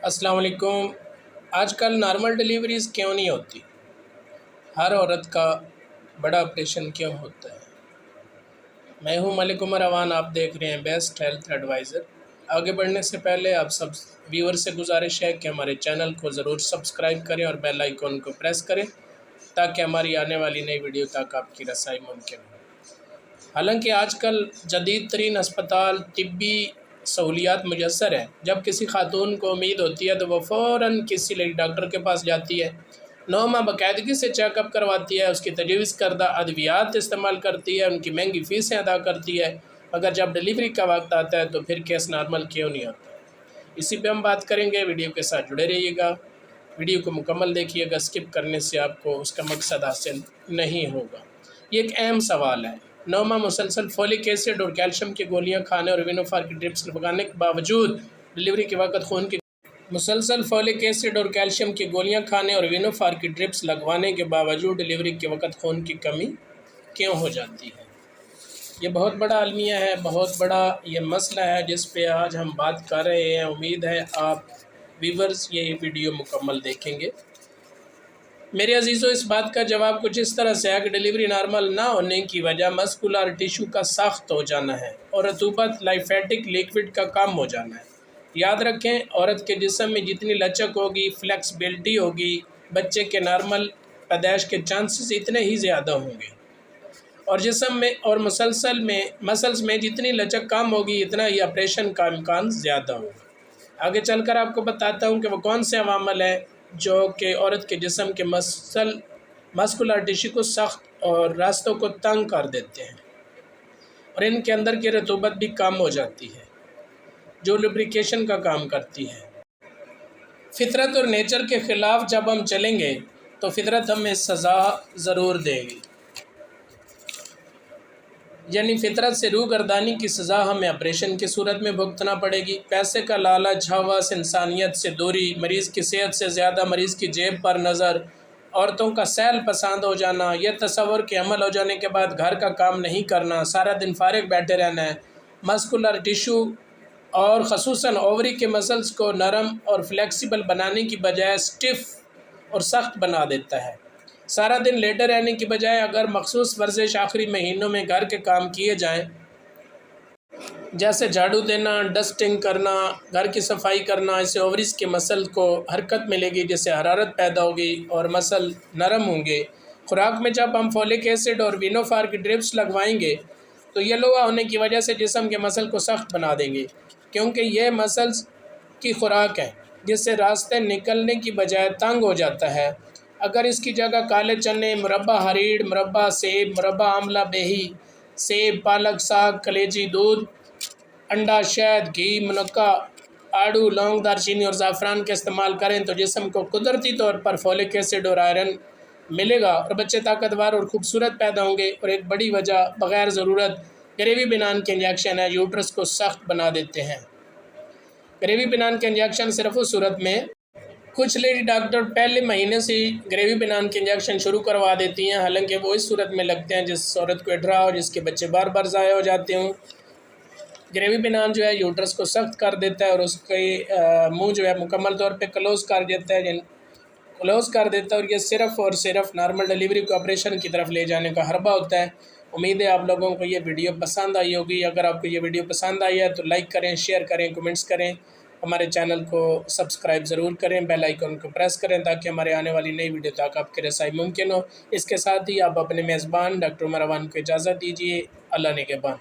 अस्सलाम वालेकुम। आजकल नॉर्मल डिलीवरीज़ क्यों नहीं होती? हर औरत का बड़ा ऑपरेशन क्यों होता है? मैं हूं मलिक उमर अवान, आप देख रहे हैं बेस्ट हेल्थ एडवाइज़र। आगे बढ़ने से पहले आप सब व्यूअर से गुजारिश है कि हमारे चैनल को ज़रूर सब्सक्राइब करें और बेल आइकन को प्रेस करें ताकि हमारी आने वाली नई वीडियो तक आपकी रसाई मुमकिन हो। हालांकि आजकल जदीद तरीन अस्पताल तिब्बी सहूलियात मुयसर हैं। जब किसी खातून को उम्मीद होती है तो वह फ़ौरन किसी लेडी डॉक्टर के पास जाती है, 9 माह बाकायदगी से चेकअप करवाती है, उसकी तजवीज़ करदा अद्वियात इस्तेमाल करती है, उनकी महंगी फ़ीसें अदा करती है, मगर जब डिलीवरी का वक्त आता है तो फिर केस नॉर्मल क्यों नहीं होता? इसी पे हम बात करेंगे। वीडियो के साथ जुड़े रहिएगा, वीडियो को मुकम्मल देखिएगा, स्किप करने से आपको उसका मकसद हासिल नहीं होगा। ये एक अहम सवाल है। 9 माह मुसलसल फोलिक एसिड और कैल्शियम की गोलियां खाने और विनोफार की ड्रिप्स लगाने के बावजूद डिलीवरी के वक्त खून की मुसलसल फोलिक एसिड और कैल्शियम की गोलियां खाने और विनोफार की ड्रिप्स लगवाने के बावजूद डिलीवरी के वक्त खून की कमी क्यों हो जाती है? ये बहुत बड़ा अलमिया है, बहुत बड़ा ये मसला है जिस पे आज हम बात कर रहे हैं। उम्मीद है आप व्यूअर्स ये वीडियो मुकम्मल देखेंगे। मेरे अजीज़ों, इस बात का जवाब कुछ इस तरह से है कि डिलीवरी नॉर्मल ना होने की वजह मस्कुलर टिश्यू का सख्त हो जाना है और रतूबत लाइफेटिक लिक्विड का कम हो जाना है। याद रखें, औरत के जिस्म में जितनी लचक होगी, फ्लेक्सिबिलिटी होगी, बच्चे के नॉर्मल पैदाइश के चांसेस इतने ही ज़्यादा होंगे। और जिस्म में और मसल्स में जितनी लचक कम होगी, इतना ही ऑपरेशन का इम्कान ज़्यादा होगा। आगे चलकर आपको बताता हूँ कि वो कौन से अवामल हैं जो कि औरत के जिस्म के मस्कुलर टिश्यू को सख्त और रास्तों को तंग कर देते हैं और इनके अंदर की रतूबत भी कम हो जाती है, जो लुब्रिकेशन का काम करती है। फितरत और नेचर के ख़िलाफ़ जब हम चलेंगे तो फितरत हमें सज़ा ज़रूर देगी, यानी फितरत से रूगर्दानी की सज़ा हमें ऑपरेशन की सूरत में भुगतना पड़ेगी। पैसे का लालच, हवस, इंसानियत से दूरी, मरीज़ की सेहत से ज़्यादा मरीज़ की जेब पर नज़र, औरतों का सैल पसंद हो जाना, यह तसव्वुर के अमल हो जाने के बाद घर का काम नहीं करना, सारा दिन फारिग बैठे रहना है, मस्कुलर टिश्यू और ख़ुसूसन ओवरी के मसल्स को नरम और फ्लेक्सिबल बनाने की बजाय स्टिफ़ और सख्त बना देता है। सारा दिन लेटे रहने की बजाय अगर मखसूस वर्जिश आखिरी महीनों में घर के काम किए जाएं, जैसे झाड़ू देना, डस्टिंग करना, घर की सफाई करना, इससे ओवरीज के मसल को हरकत मिलेगी, जिससे हरारत पैदा होगी और मसल नरम होंगे। खुराक में जब हम फोलिक एसिड और विनोफार की ड्रिप्स लगवाएंगे तो ये लोहा होने की वजह से जिस्म के मसल को सख्त बना देंगे, क्योंकि ये मसल्स की खुराक है जिससे रास्ते निकलने की बजाय तंग हो जाता है। अगर इसकी जगह काले चने, मुरब्बा हरीड़, मुरब्बा सेब, मुरब्बा आमला बेही, सेब, पालक, साग, कलेजी, दूध, अंडा, शहद, घी, मुनक्का, आड़ू, लौंग, दालचीनी और ज़ाफ़रान का इस्तेमाल करें तो जिस्म को कुदरती तौर पर फोलिक एसिड और आयरन मिलेगा और बच्चे ताकतवर और ख़ूबसूरत पैदा होंगे। और एक बड़ी वजह बग़ैर ज़रूरत ग्रेवी बिनान के इंजेक्शन है, यूट्रस को सख्त बना देते हैं। ग्रेवी बिनान के इंजेक्शन सिर्फ उस सूरत में कुछ लेडी डॉक्टर पहले महीने से ही ग्रेवी बिनान के इंजेक्शन शुरू करवा देती हैं, हालांकि वो इस सूरत में लगते हैं जिस औरत को इड्रा हो, जिसके बच्चे बार बार ज़ाया हो जाते हों। ग्रेवी बिनान जो है यूट्रस को सख्त कर देता है और उसके मुंह जो है मुकम्मल तौर पे क्लोज़ कर देता है और ये सिर्फ़ और सिर्फ नॉर्मल डिलीवरी को ऑपरेशन की तरफ ले जाने का हरबा होता है। उम्मीद है आप लोगों को ये वीडियो पसंद आई होगी। अगर आपको ये वीडियो पसंद आई है तो लाइक करें, शेयर करें, कमेंट्स करें, हमारे चैनल को सब्सक्राइब ज़रूर करें, बेल आइकन को प्रेस करें ताकि हमारे आने वाली नई वीडियो तक आपकी रसाई मुमकिन हो। इसके साथ ही आप अपने मेज़बान डॉक्टर उमर अवान को इजाज़त दीजिए। अल्लाह निगहबान।